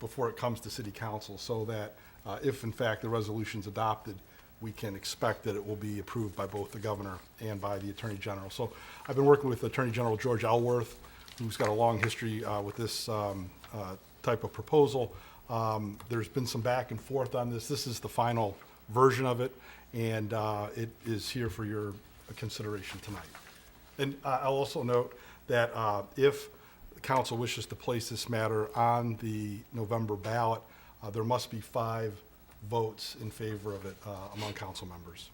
before it comes to city council, so that if in fact the resolution's adopted, we can expect that it will be approved by both the governor and by the attorney general. So I've been working with Attorney General George Elworth, who's got a long history with this type of proposal. There's been some back and forth on this. This is the final version of it, and it is here for your consideration tonight. And I'll also note that if the council wishes to place this matter on the November ballot, there must be 5 votes in favor of it among council members.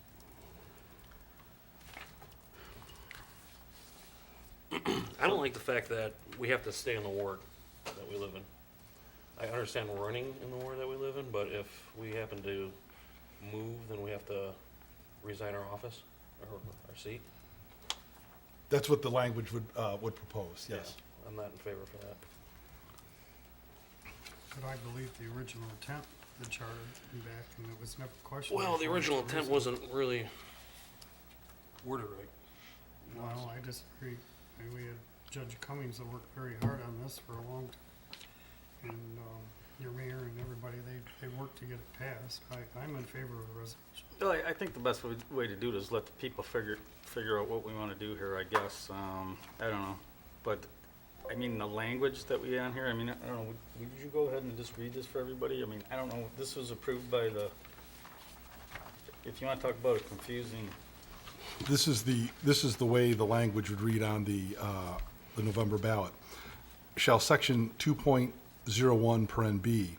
I don't like the fact that we have to stay in the ward that we live in. I understand running in the ward that we live in, but if we happen to move, then we have to resign our office or our seat. That's what the language would propose, yes. Yeah, I'm not in favor for that. But I believe the original intent of the charter came back and it was never questioned. Well, the before original it's intent risen. wasn't really worded right. Well, I disagree. I mean, we had Judge Cummings that worked very hard on this for a long time. And your mayor and everybody, they worked to get it passed. I'm in favor of the resolution. Well, I think the best way to do it is let the people figure out what we want to do here, I guess. I don't know. But, I mean, the language that we have here, I mean, I don't know, would you go ahead and just read this for everybody? I mean, I don't know, this was approved by the, if you want to talk about a confusing, This is the way the language would read on the November ballot. Shall section 2.01 paren B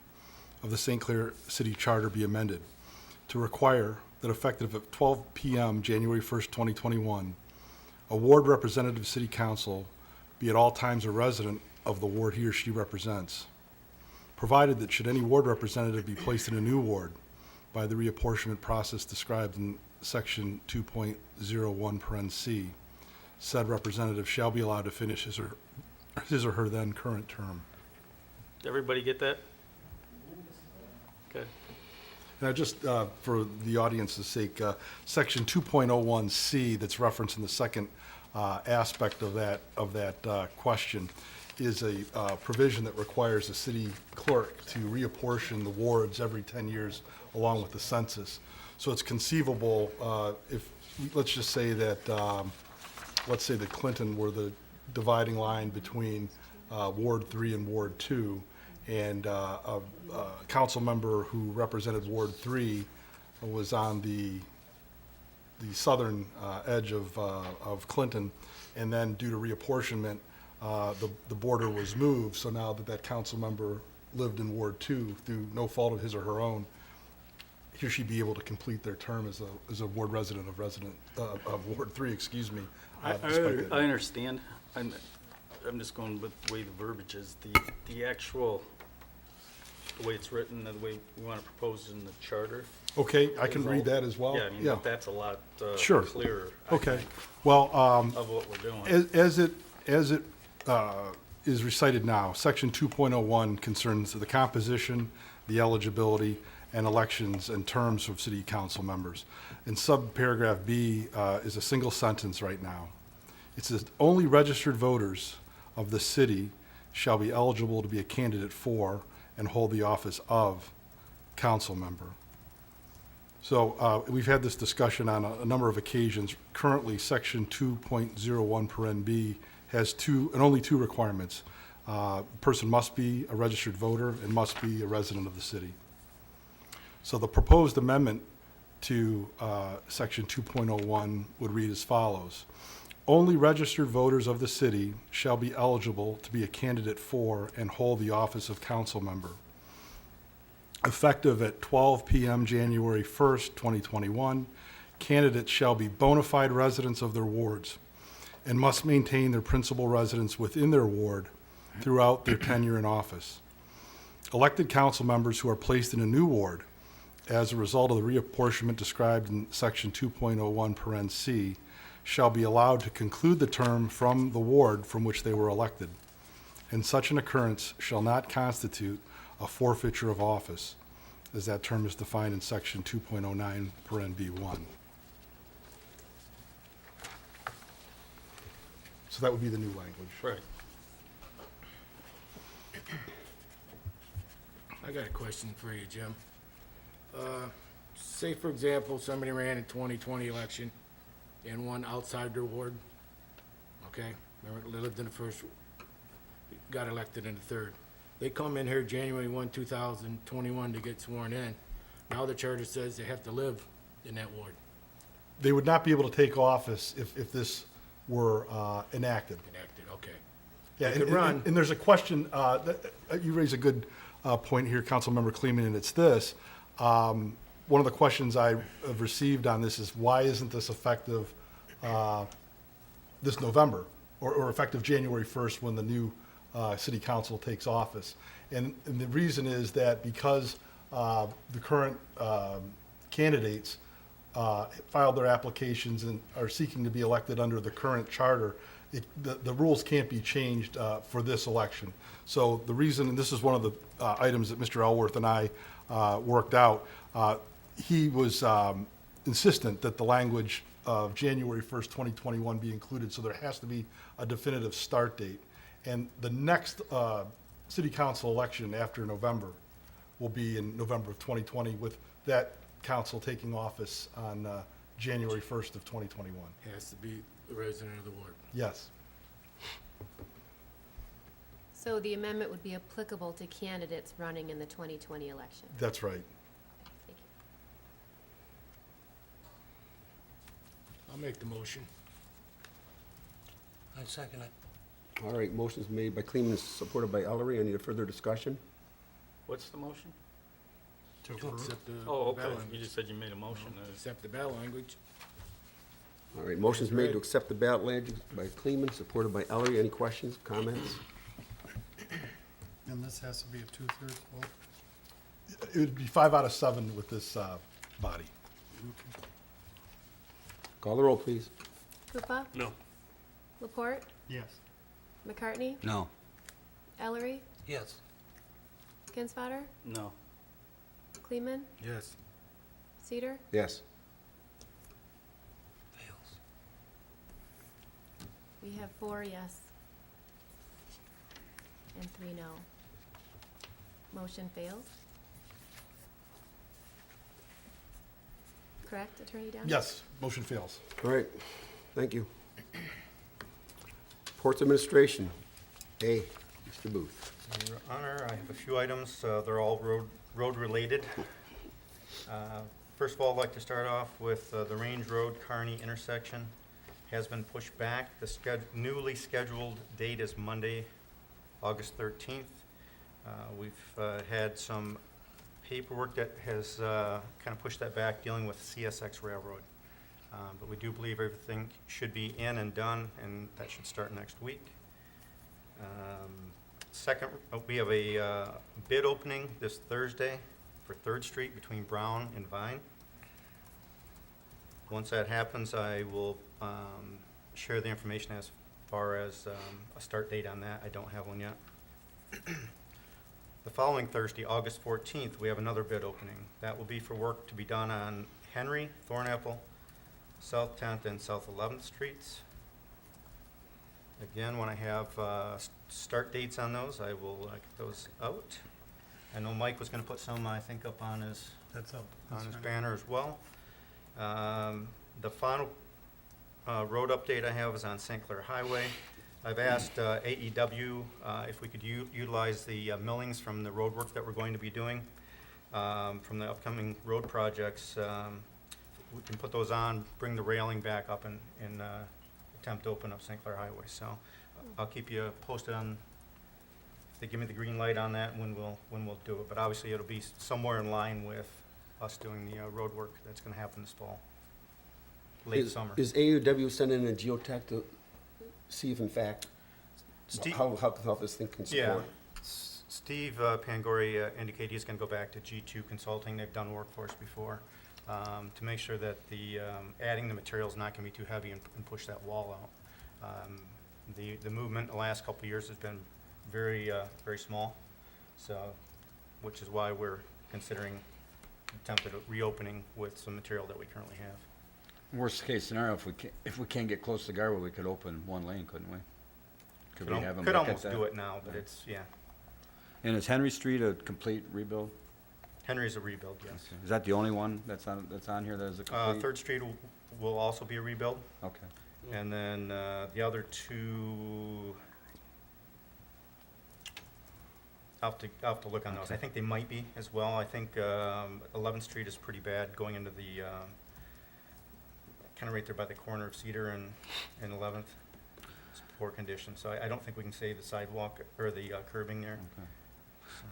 of the St. Clair City Charter be amended to require that effective at 12 p.m. January 1st, 2021, a ward representative city council be at all times a resident of the ward he or she represents, provided that should any ward representative be placed in a new ward by the reapportionment process described in section 2.01 paren C, said representative shall be allowed to finish his or her then current term. did everybody get that? Okay. Now, just for the audience's sake, section 2.01C that's referenced in the second aspect of that question is a provision that requires the city clerk to reapportion the wards every 10 years along with the census. So it's conceivable if, let's just say that, let's say that Clinton were the dividing line between Ward 3 and Ward 2, and a council member who represented Ward 3 was on the southern edge of Clinton, and then due to reapportionment, the border was moved, so now that council member lived in Ward 2 through no fault of his or her own, he or she be able to complete their term as a ward resident of Ward 3, excuse me. I despite that. understand. I'm just going with the way the verbiage is. The actual, the way it's written, the way we want to propose in the charter. Okay, I can read that as well. Yeah, I mean, but that's a lot Sure. clearer, I Okay, think, well, of what we're doing. as it is recited now, section 2.01 concerns the composition, the eligibility, and elections and terms of city council members. And subparagraph B is a single sentence right now. It says, only registered voters of the city shall be eligible to be a candidate for and hold the office of council member. So we've had this discussion on a number of occasions. Currently, section 2.01 paren B has only two requirements. A person must be a registered voter and must be a resident of the city. So the proposed amendment to section 2.01 would read as follows. Only registered voters of the city shall be eligible to be a candidate for and hold the office of council member. Effective at 12 p.m. January 1st, 2021, candidates shall be bona fide residents of their wards and must maintain their principal residence within their ward throughout their tenure in office. Elected council members who are placed in a new ward as a result of the reapportionment described in section 2.01 paren C shall be allowed to conclude the term from the ward from which they were elected, and such an occurrence shall not constitute a forfeiture of office, as that term is defined in section 2.09 paren B1. So that would be the new language. Right. I got a question for you, Jim. Say, for example, somebody ran in 2020 election and won outside their ward, okay? Remember, they lived in the first, got elected in the third. They come in here January 1, 2021 to get sworn in. Now the charter says they have to live in that ward, They would not be able to take office if this were enacted. enacted, okay. Yeah, They could run. and there's a question, you raise a good point here, Councilmember Kleeman, and it's this. One of the questions I have received on this is why isn't this effective this November or effective January 1st when the new city council takes office? And the reason is that because the current candidates filed their applications and are seeking to be elected under the current charter, the rules can't be changed for this election. So the reason, and this is one of the items that Mr. Elworth and I worked out, he was insistent that the language of January 1st, 2021 be included, so there has to be a definitive start date. And the next city council election after November will be in November of 2020, with that council taking office on January 1st of 2021. Has to be a resident of the ward. Yes. So the amendment would be applicable to candidates running in the 2020 election. That's right. Thank you. I'll make the motion. I second it. All right, motion's made by Kleeman, supported by Ellery. Any further discussion? What's the motion? To approve. Accept the Oh, okay, ballot you language. just said you made a motion. Accept the ballot language. All right, motion's made Read. to accept the ballot language by Kleeman, supported by Ellery. Any questions, comments? And this has to be a 2/3 vote? It would be 5 out of 7 with this body. Call the roll, please. Koopa? No. Laporte? Yes. McCartney? No. Ellery? Yes. Kinsfater? No. Kleeman? Yes. Cedar? Yes. Fails. We have 4 yes. And 3 no. Motion fails. Correct, Attorney Downey? Yes, motion fails. All right, thank you. Ports Administration. A, Mr. Booth. Your Honor, I have a few items. They're all road-related. First of all, I'd like to start off with the Range Road Kearney intersection has been pushed back. The newly scheduled date is Monday, August 13th. We've had some paperwork that has kind of pushed that back, dealing with CSX Railroad. But we do believe everything should be in and done, and that should start next week. Second, we have a bid opening this Thursday for 3rd Street between Brown and Vine. Once that happens, I will share the information as far as a start date on that. I don't have one yet. The following Thursday, August 14th, we have another bid opening. That will be for work to be done on Henry, Thornapple, South 10th, and South 11th Streets. Again, when I have start dates on those, I will get those out. I know Mike was going to put some, I think, up on his That's up. on That's his right. banner as well. The final road update I have is on St. Clair Highway. I've asked AEW if we could utilize the millings from the road work that we're going to be doing from the upcoming road projects. We can put those on, bring the railing back up, and attempt to open up St. Clair Highway. So I'll keep you posted on if they give me the green light on that when we'll do it. But obviously it'll be somewhere in line with us doing the road work that's going to happen this fall, late summer. Is AUW sending a geotech to see if in fact, Steve- how this thing can Yeah. support? Steve Pangori indicated he's going to go back to G2 Consulting. They've done work for us before to make sure that the adding the material is not going to be too heavy and push that wall out. The movement the last couple of years has been very small, so which is why we're considering attempted reopening with some material that we currently have. Worst case scenario, if we can't get close to Garwood, we could open one lane, couldn't we? Could we have them Could look at almost that? do it now, but it's, yeah. And is Henry Street a complete rebuild? Henry's a rebuild, yes. Okay. Is that the only one that's on here that is a complete? Third Street will also be a rebuild, Okay. and then the other two, I'll have to look on those. Okay. I think they might be as well. I think 11th Street is pretty bad going into the, kind of right there by the corner of Cedar and 11th. It's poor condition, so I don't think we can save the sidewalk or the curbing there. Okay.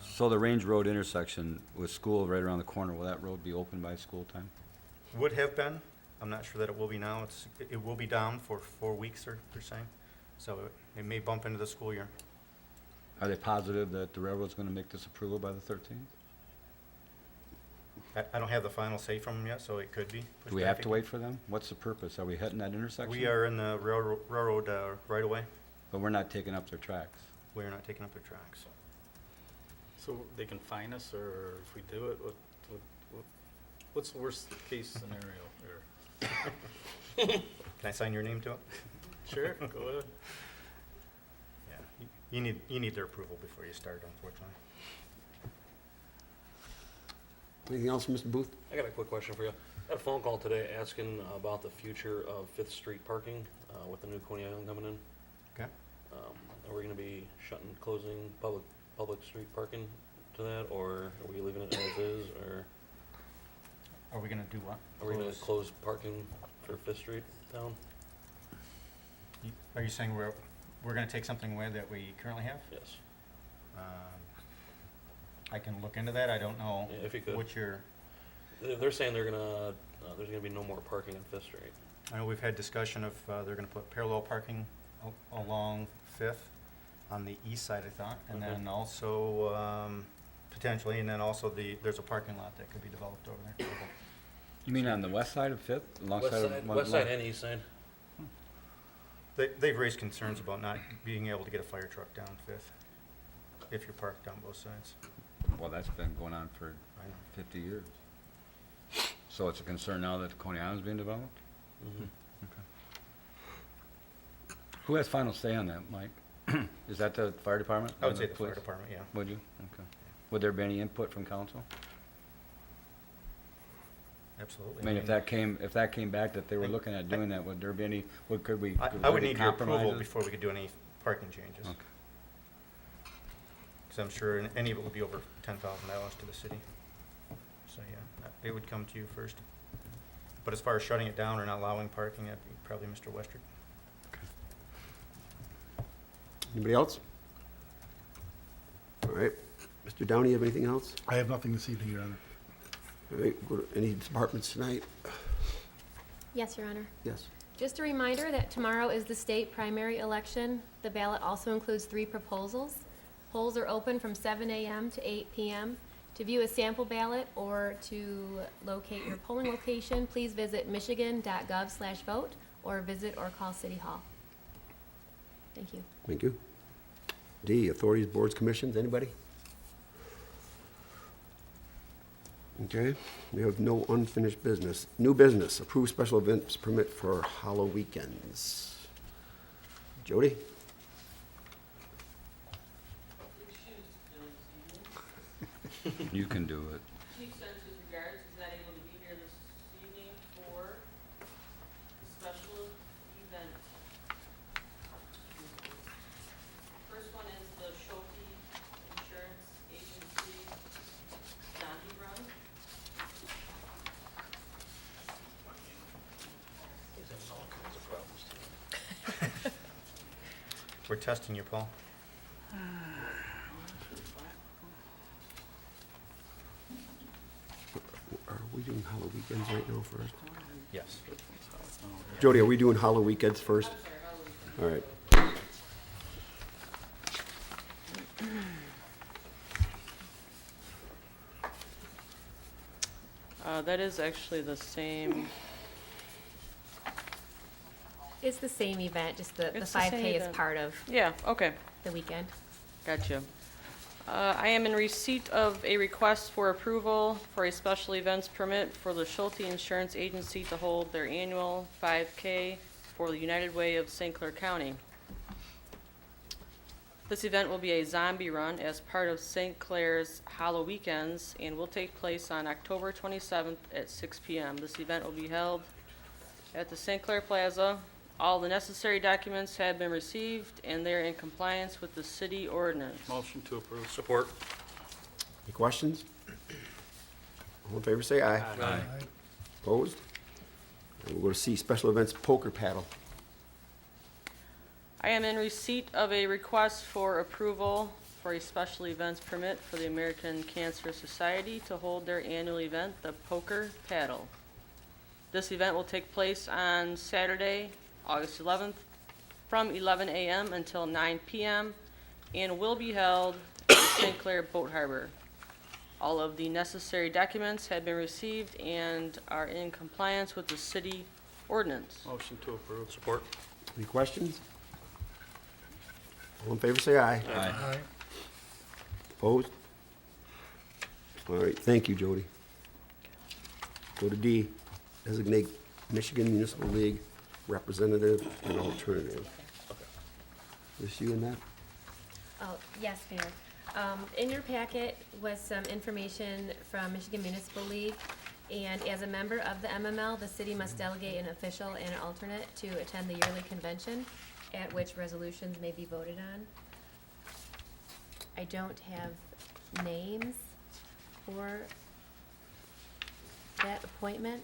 So the Range Road intersection with school right around the corner, will that road be open by school time? Would have been. I'm not sure that it will be now. It will be down for 4 weeks, they're saying. So it may bump into the school year. Are they positive that the railroad's gonna make this approval by the 13th? I don't have the final say from them yet, so it could be. pushed Do we back have to again. wait for them? What's the purpose? Are we hitting that intersection? We are in the railroad right away. But we're not taking up their tracks. We are not taking up their tracks. So they can fine us, or if we do it, what's the worst case scenario here? Can I sign your name to it? Sure, go ahead. Yeah. You need their approval before you start, unfortunately. Anything else, Mr. Booth? I got a quick question for you. I had a phone call today asking about the future of Fifth Street parking, with the new Coney Island coming in. Okay. Are we gonna be shutting, closing public street parking to that, or are we leaving it as is, or Are we gonna do what? are we gonna close parking for Fifth Street down? Are you saying we're gonna take something away that we currently have? Yes. I can look into that. I don't know Yeah, if you could. what your, They're saying there's gonna be no more parking on Fifth Street. I know we've had discussion of, they're gonna put parallel parking along Fifth on the east side, I thought, and Okay. then also, potentially, and then also there's a parking lot that could be developed over there. You mean on the west side of Fifth? West side and east side. They've raised concerns about not being able to get a fire truck down Fifth, if you're parked on both sides. Well, that's been going on for I know. 50 years. So it's a concern now that Coney Island's being developed? Mhm. Who has final say on that, Mike? Is that the fire department? I would or say the fire police? department, yeah. Would you? Okay. Would there be any input from council? Absolutely. I mean, if that came back that they were looking at doing that, would there be any, could we? I could would there be need your approval compromises? before we could do any parking changes. Okay. Because I'm sure any of it would be over $10,000 to the city. So, yeah, it would come to you first. But as far as shutting it down or not allowing parking, that'd be probably Mr. Westrick. Anybody else? All right. Mr. Downey, have anything else? I have nothing this evening, Your Honor. All right, go to any departments tonight? Yes, Your Honor. Yes. Just a reminder that tomorrow is the state primary election. The ballot also includes 3 proposals. Polls are open from 7 a.m. to 8 p.m. To view a sample ballot or to locate your polling location, please visit michigan.gov/vote or visit or call City Hall. Thank you. Thank you. D, authorities, boards, commissions, anybody? Okay, we have no unfinished business. New business, approve special events permit for Hollow Weekends. Jody? You can do it. Chief sends his regards, he's not able to be here this evening for the special event. First one is the Shoki Insurance Agency Donkey Run. We're testing you, Paul. Are we doing Hollow Weekends right now first? Yes. Jody, are we doing Hollow Weekends first? All right. That is actually the same. It's the same event, just the It's the same 5K is event. part of Yeah, okay, the weekend. gotcha. I am in receipt of a request for approval for a special events permit for the Schulte Insurance Agency to hold their annual 5K for the United Way of St. Clair County. This event will be a zombie run as part of St. Clair's Hollow Weekends and will take place on October 27th at 6 p.m. This event will be held at the St. Clair Plaza. All the necessary documents have been received and they're in compliance with the city ordinance. Motion to approve. Support. Any questions? All in favor, say aye. Aye. Opposed? And we'll go to C, special events poker paddle. I am in receipt of a request for approval for a special events permit for the American Cancer Society to hold their annual event, the Poker Paddle. This event will take place on Saturday, August 11th, from 11 a.m. until 9 p.m. and will be held at the St. Clair Boat Harbor. All of the necessary documents have been received and are in compliance with the city ordinance. Motion to approve. Support. Any questions? All in favor, say aye. Aye. Opposed? All right, thank you, Jody. Go to D, designate Michigan Municipal League representative and alternative. This you and that? Oh, yes, Mayor. In your packet was some information from Michigan Municipal League, and as a member of the MML, the city must delegate an official and an alternate to attend the yearly convention, at which resolutions may be voted on. I don't have names for that appointment.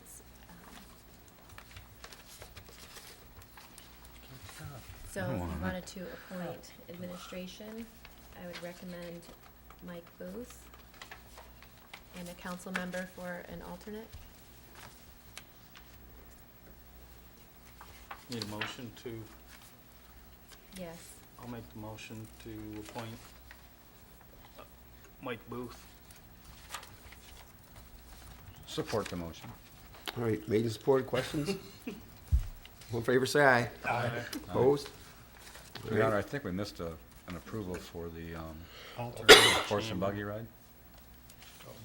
So if you wanted to appoint administration, I would recommend Mike Booth and a council member for an alternate. Need a motion to, Yes. I'll make the motion to appoint Mike Booth. Support the motion. All right, made and supported, questions? All in favor, say aye. Aye. Opposed? All Your right. Honor, I think we missed an approval for the Alternate. horse and buggy ride.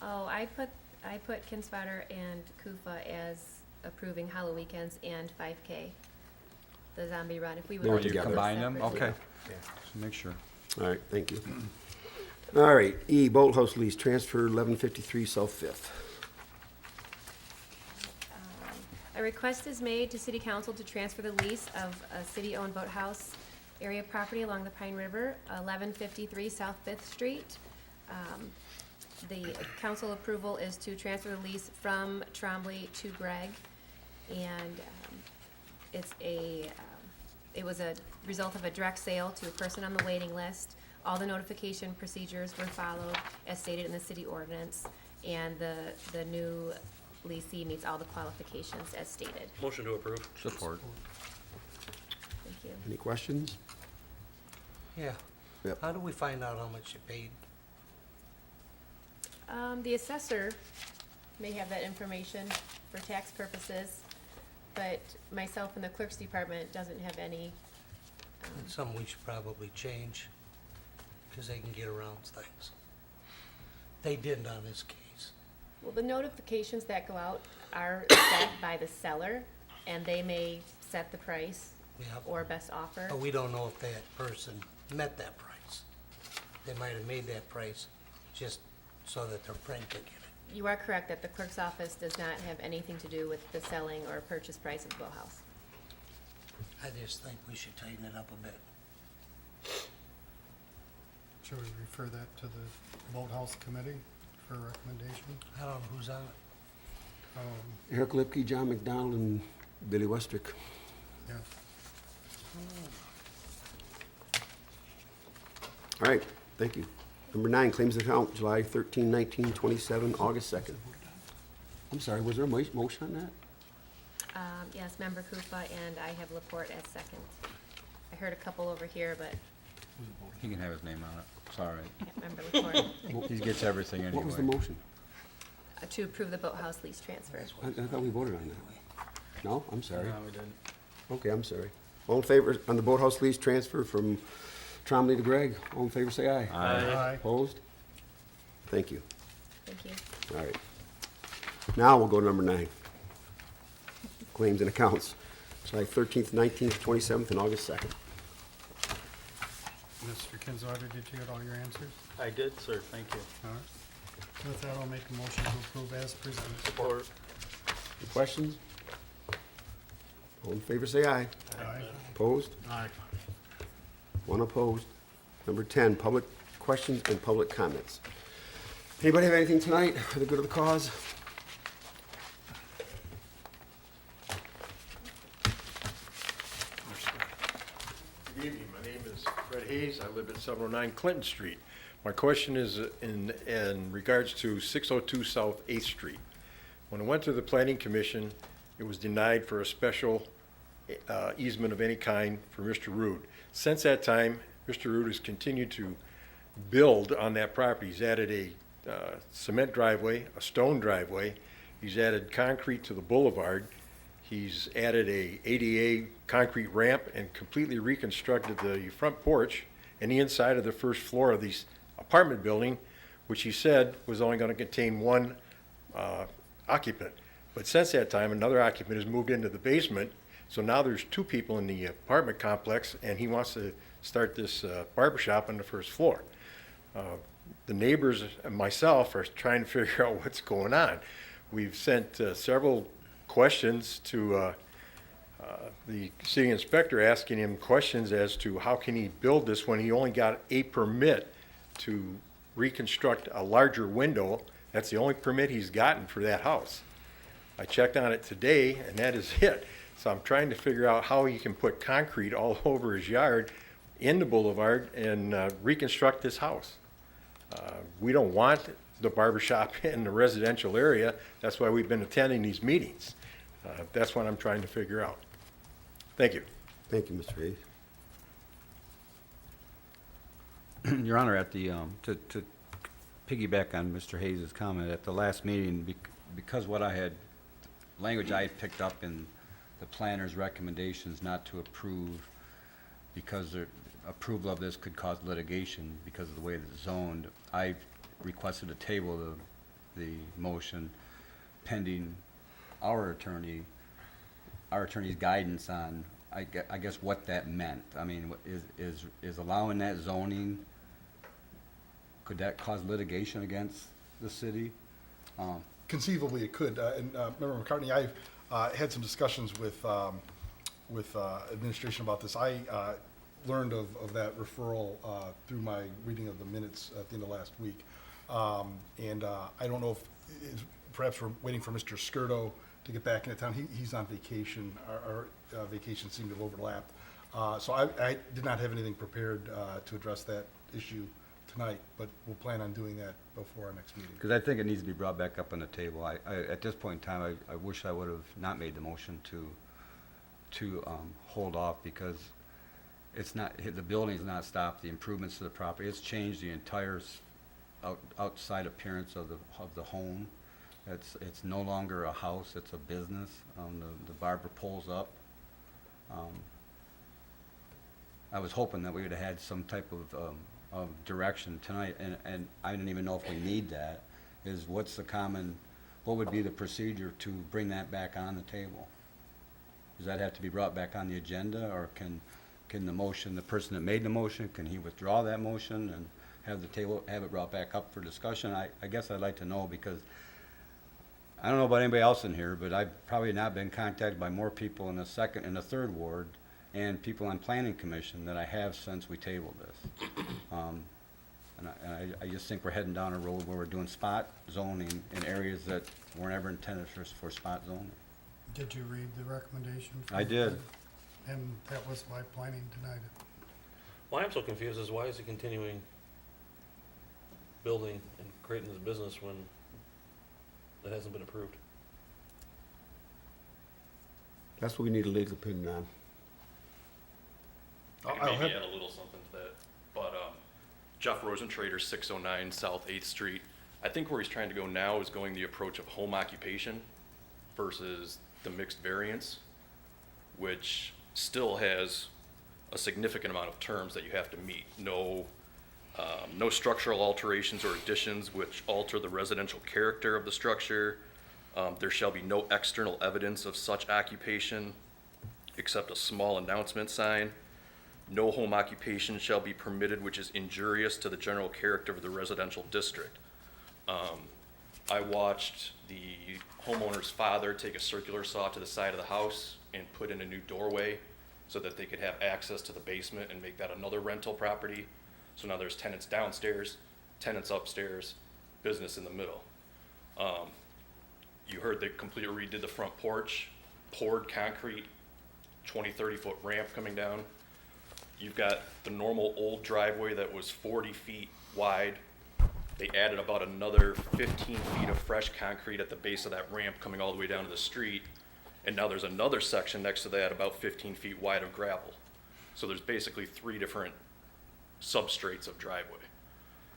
Oh, I put Kinswatter and Kufa as approving Hollow Weekends and 5K, the zombie run, if we would They're like to. together. do Combine them? separately. Okay. Just make sure. All right, thank you. All right, E, boathouse lease, transfer 1153 South Fifth. A request is made to City Council to transfer the lease of a city-owned boathouse area property along the Pine River, 1153 South Fifth Street. The council approval is to transfer the lease from Trombley to Gregg, and it was a result of a direct sale to a person on the waiting list. All the notification procedures were followed as stated in the city ordinance, and the new leasee meets all the qualifications as stated. Motion to approve. Support. Thank you. Any questions? Yeah. Yep. How do we find out how much you paid? The assessor may have that information for tax purposes, but myself and the clerk's department doesn't have any. It's something we should probably change, because they can get around things. They didn't on this case. Well, the notifications that go out are set by the seller, and they may set the price Yep. or best offer. But we don't know if that person met that price. They might have made that price just so that their friend could get it. You are correct that the clerk's office does not have anything to do with the selling or purchase price of the boathouse. I just think we should tighten it up a bit. Should we refer that to the boathouse committee for a recommendation? I don't know who's on it. Eric Lipke, John McDonald, and Billy Westrick. Yeah. All right, thank you. Number 9, claims account, July 13, 19, 27, August 2nd. I'm sorry, was there a motion on that? Yes, Member Kufa, and I have Laporte as second. I heard a couple over here, but He can have his name on it. It's all right. I can't remember Laporte. He gets everything anyway. What was the motion? To approve the boathouse lease transfer. I thought we voted on that. No, I'm sorry. No, we didn't. Okay, I'm sorry. All in favor on the boathouse lease transfer from Trombley to Gregg? All in favor, say aye. Aye. Opposed? Thank you. Thank you. All right. Now we'll go to number 9. Claims and accounts, July 13th, 19th, 27th, and August 2nd. Mr. Kinsler, did you get all your answers? I did, sir, thank you. All right. With that, I'll make a motion to approve as presented. Support. Any questions? All in favor, say aye. Aye. Opposed? Aye. One opposed. Number 10, public questions and public comments. Anybody have anything tonight for the good of the cause? Good evening, my name is Fred Hayes, I live at 709 Clinton Street. My question is in regards to 602 South 8th Street. When I went to the Planning Commission, it was denied for a special easement of any kind for Mr. Rood. Since that time, Mr. Rood has continued to build on that property. He's added a cement driveway, a stone driveway, he's added concrete to the boulevard, he's added a ADA concrete ramp and completely reconstructed the front porch and the inside of the first floor of the apartment building, which he said was only going to contain one occupant. But since that time, another occupant has moved into the basement, so now there's two people in the apartment complex, and he wants to start this barber shop on the first floor. The neighbors and myself are trying to figure out what's going on. We've sent several questions to the city inspector, asking him questions as to how can he build this when he only got a permit to reconstruct a larger window. That's the only permit he's gotten for that house. I checked on it today, and that is it. So I'm trying to figure out how he can put concrete all over his yard in the boulevard and reconstruct this house. We don't want the barber shop in the residential area. That's why we've been attending these meetings. That's what I'm trying to figure out. Thank you. Thank you, Mr. Hayes. Your Honor, at the, to piggyback on Mr. Hayes' comment, at the last meeting, because what I had, language I had picked up in the planner's recommendations not to approve, because their approval of this could cause litigation because of the way it's zoned, I requested a table of the motion pending our attorney's guidance on, I guess, what that meant. I mean, is allowing that zoning, could that cause litigation against the city? Conceivably, it could. And Member McCartney, I've had some discussions with administration about this. I learned of that referral through my reading of the minutes at the end of last week. And I don't know if, perhaps we're waiting for Mr. Skirdo to get back into town. He's on vacation. Our vacations seem to have overlapped. So I did not have anything prepared to address that issue tonight, but we'll plan on doing that before our next meeting. Because I think it needs to be brought back up on the table. At this point in time, I wish I would have not made the motion to hold off, because it's not, the building's not stopped, the improvements to the property, it's changed the entire outside appearance of the home. It's no longer a house, it's a business. The barber pulls up. I was hoping that we would have had some type of direction tonight, and I don't even know if we need that, is what would be the procedure to bring that back on the table? Does that have to be brought back on the agenda, or can the person that made the motion, can he withdraw that motion and have it brought back up for discussion? I guess I'd like to know, because I don't know about anybody else in here, but I've probably not been contacted by more people in the second and the third ward and people on planning commission than I have since we tabled this. And I just think we're heading down a road where we're doing spot zoning in areas that were never intended for spot zoning. Did you read the recommendation? I did. And that was why planning denied it. Why I'm so confused is, why is he continuing building and creating this business when it hasn't been approved? That's what we need a legal opinion on. I can maybe add a little something to that, but Jeff Rosentrader, 609 South 8th Street. I think where he's trying to go now is going the approach of home occupation versus the mixed variance, which still has a significant amount of terms that you have to meet. No structural alterations or additions which alter the residential character of the structure. There shall be no external evidence of such occupation except a small announcement sign. No home occupation shall be permitted which is injurious to the general character of the residential district. I watched the homeowner's father take a circular saw to the side of the house and put in a new doorway so that they could have access to the basement and make that another rental property. So now there's tenants downstairs, tenants upstairs, business in the middle. You heard they completely redid the front porch, poured concrete, 20, 30-foot ramp coming down. You've got the normal old driveway that was 40 feet wide. They added about another 15 feet of fresh concrete at the base of that ramp coming all the way down to the street. And now there's another section next to that about 15 feet wide of gravel. So there's basically 3 different substrates of driveway.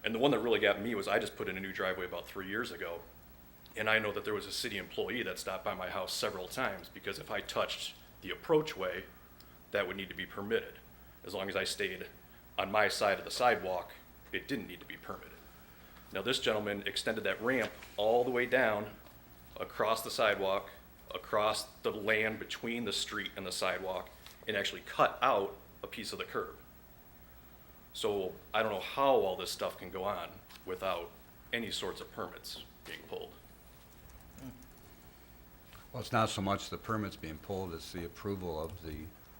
And the one that really got me was I just put in a new driveway about 3 years ago. And I know that there was a city employee that stopped by my house several times because if I touched the approachway, that would need to be permitted. As long as I stayed on my side of the sidewalk, it didn't need to be permitted. Now this gentleman extended that ramp all the way down, across the sidewalk, across the land between the street and the sidewalk, and actually cut out a piece of the curb. So I don't know how all this stuff can go on without any sorts of permits being pulled. Well, it's not so much the permits being pulled, it's the approval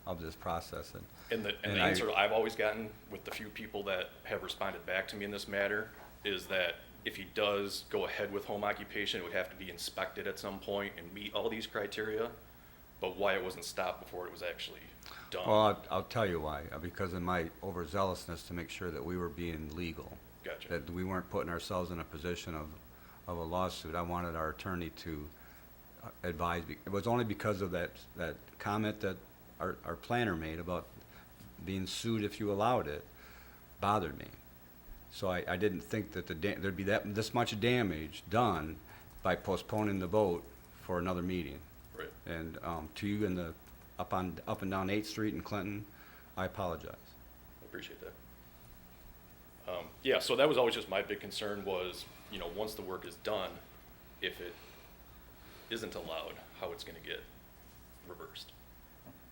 of this process. And the answer I've always gotten with the few people that have responded back to me in this matter is that if he does go ahead with home occupation, it would have to be inspected at some point and meet all these criteria, but why it wasn't stopped before it was actually done. Well, I'll tell you why, because of my overzealousness to make sure that we were being legal. Gotcha. That we weren't putting ourselves in a position of a lawsuit. I wanted our attorney to advise me. It was only because of that comment that our planner made about being sued if you allowed it, bothered me. So I didn't think that there'd be this much damage done by postponing the vote for another meeting. Right. And to you in the up and down 8th Street in Clinton, I apologize. I appreciate that. Yeah, so that was always just my big concern was, once the work is done, if it isn't allowed, how it's gonna get reversed.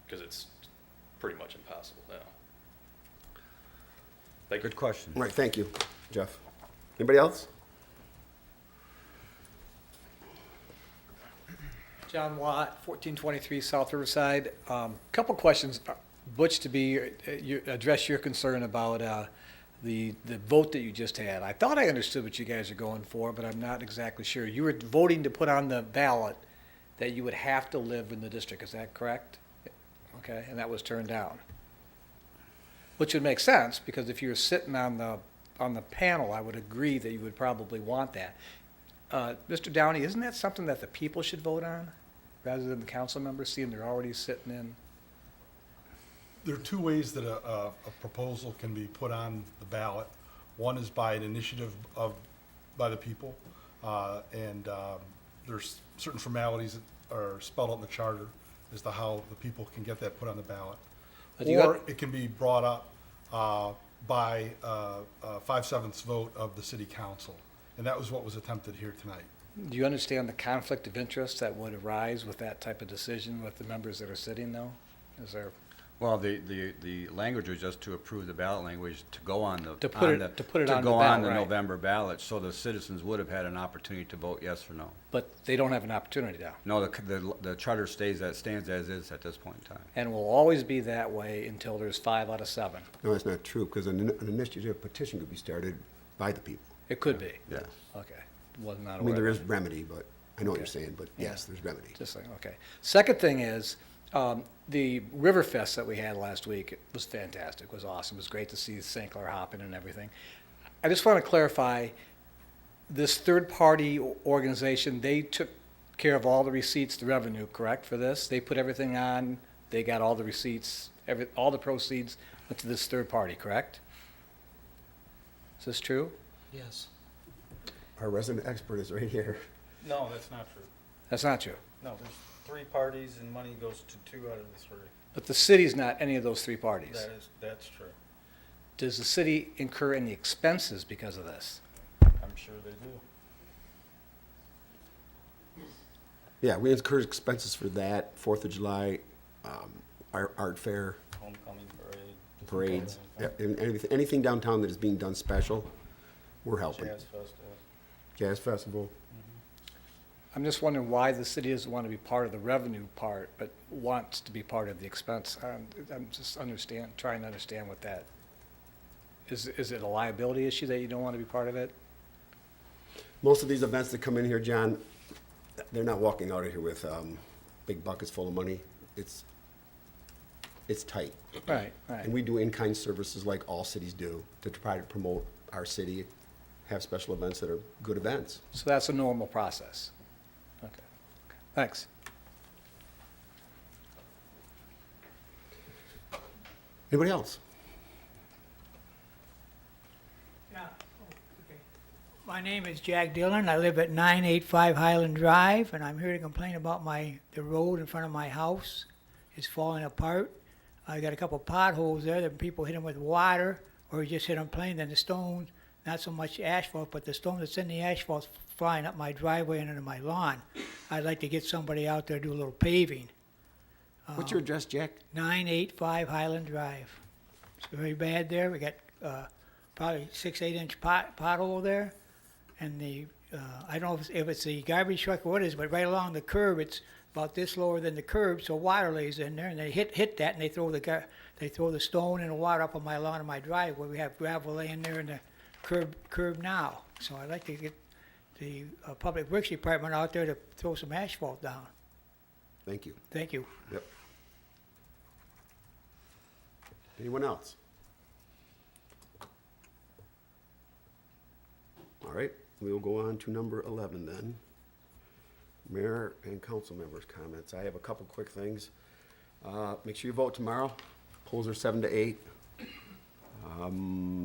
Because it's pretty much impossible now. Thank you. Good question. Right, thank you, Jeff. Anybody else? John Watt, 1423 South Riverside. Couple questions. Butch, address your concern about the vote that you just had. I thought I understood what you guys are going for, but I'm not exactly sure. You were voting to put on the ballot that you would have to live in the district. Is that correct? Okay, and that was turned down. Which would make sense, because if you were sitting on the panel, I would agree that you would probably want that. Mr. Downey, isn't that something that the people should vote on, rather than the council members, seeing they're already sitting in? There are 2 ways that a proposal can be put on the ballot. One is by an initiative by the people, and there's certain formalities that are spelled out in the charter as to how the people can get that put on the ballot. Or it can be brought up by a 5/7 vote of the city council, and that was what was attempted here tonight. Do you understand the conflict of interest that would arise with that type of decision with the members that are sitting, though? Is there? Well, the language was just to approve the ballot language to go on the To put it on the go on ballot, the right. November ballot, so the citizens would have had an opportunity to vote yes or no. But they don't have an opportunity now. No, the charter stands as is at this point in time. And will always be that way until there's 5 out of 7. No, that's not true, because an initiative petition could be started by the people. It could be. Yes. Okay. Was not I aware. mean, there of is that. remedy, but I know what you're Okay. saying, but yes, there's remedy. Just like, okay. Second thing is, the River Fest that we had last week, it was fantastic, it was awesome, it was great to see St. Clair hopping and everything. I just want to clarify, this third-party organization, they took care of all the receipts, the revenue, correct, for this? They put everything on, they got all the receipts, all the proceeds went to this third party, correct? Is this true? Yes. Our resident expert is right here. No, that's not true. That's not true. No, there's 3 parties and money goes to 2 out of the 3. But the city's not any of those 3 parties. That's true. Does the city incur any expenses because of this? I'm sure they do. Yeah, we incur expenses for that, 4th of July, our art fair. Homecoming parade. parades, anything downtown that is being done special, we're helping. Jazz Festival. I'm just wondering why the city doesn't want to be part of the revenue part, but wants to be part of the expense. I'm just trying to understand what that, is it a liability issue that you don't want to be part of it? Most of these events that come in here, John, they're not walking out of here with big buckets full of money. It's tight. Right, right. And we do in-kind services like all cities do to try to promote our city, have special events that are good events. So that's a normal process? Okay, thanks. Anybody else? Yeah, okay. My name is Jack Dillon. I live at 985 Highland Drive, and I'm here to complain about the road in front of my house is falling apart. I got a couple potholes there that people hit them with water, or you just hit them plain, then the stone, not so much asphalt, but the stone that's in the asphalt's flying up my driveway and into my lawn. I'd like to get somebody out there to do a little paving. What's your address, Jack? 985 Highland Drive. It's very bad there. We got probably 6-8 inch pothole there, and I don't know if it's the garbage truck or what it is, but right along the curb, it's about this lower than the curb, so water lays in there, and they hit that, and they throw the stone and the water up on my lawn and my driveway. We have gravel laying there in the curb now. So I'd like to get the Public Works Department out there to throw some asphalt down. Thank you. Thank you. Yep. Anyone else? All right, we will go on to number 11 then. Mayor and council members' comments. I have a couple quick things. Make sure you vote tomorrow. Polls are 7 to 8.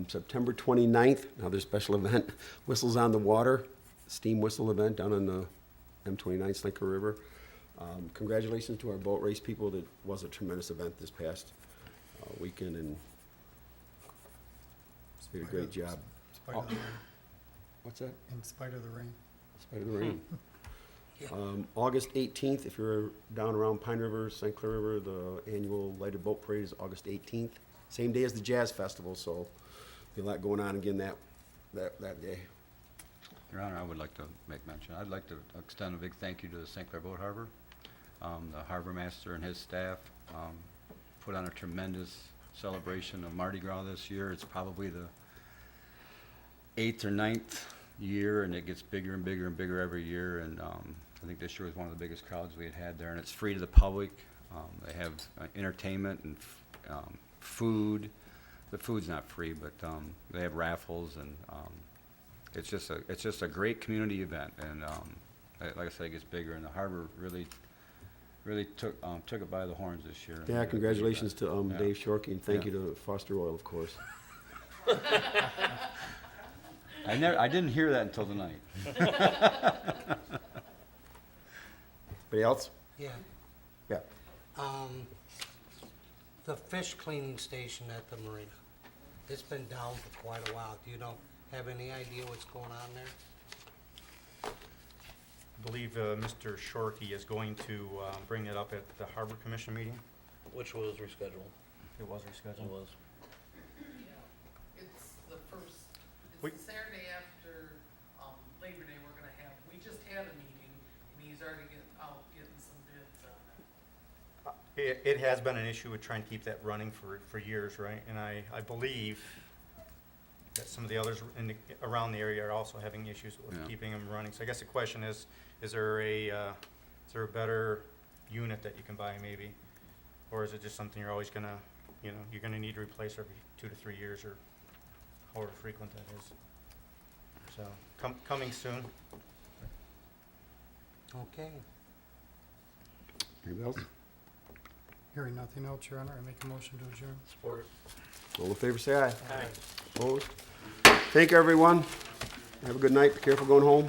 September 29th, another special event, Whistles on the Water, steam whistle event down on the M29 Slinker River. Congratulations to our boat race people. That was a tremendous event this past weekend, and they did a great job. In spite of the rain. What's that? In spite of the rain. In spite of the rain. August 18th, if you're down around Pine River, St. Clair River, the annual lighted boat parade is August 18th. Same day as the Jazz Festival, so be a lot going on again that day. Your Honor, I would like to make mention. I'd like to extend a big thank you to the St. Clair Boat Harbor. The harbor master and his staff put on a tremendous celebration of Mardi Gras this year. It's probably the 8th or 9th year, and it gets bigger and bigger and bigger every year. And I think this year was one of the biggest crowds we had there, and it's free to the public. They have entertainment and food. The food's not free, but they have raffles, and it's just a great community event. And like I said, it gets bigger, and the harbor really took it by the horns this year. Yeah, congratulations to Dave Shorkey, and thank you to Foster Oil, of course. I didn't hear that until tonight. Anybody else? Yeah. Yeah. The fish cleaning station at the marina, it's been down for quite a while. Do you have any idea what's going on there? I believe Mr. Shorkey is going to bring it up at the Harbor Commission meeting. Which was rescheduled. It was rescheduled. It was. It's the first, We- it's the Saturday after Labor Day we're gonna have. We just had a meeting, and he's already getting some bids on it. It has been an issue with trying to keep that running for years, right? And I believe that some of the others around the area are also having issues with Yeah. keeping them running. So I guess the question is there a better unit that you can buy maybe? Or is it just something you're always gonna, you're gonna need to replace every 2 to 3 years, or however frequent that is? So, coming soon. Okay. Anybody else? Hearing nothing else, Your Honor, I make a motion to adjourn. Support. All in favor, say aye. Opposed? Thank you, everyone. Have a good night. Be careful going home.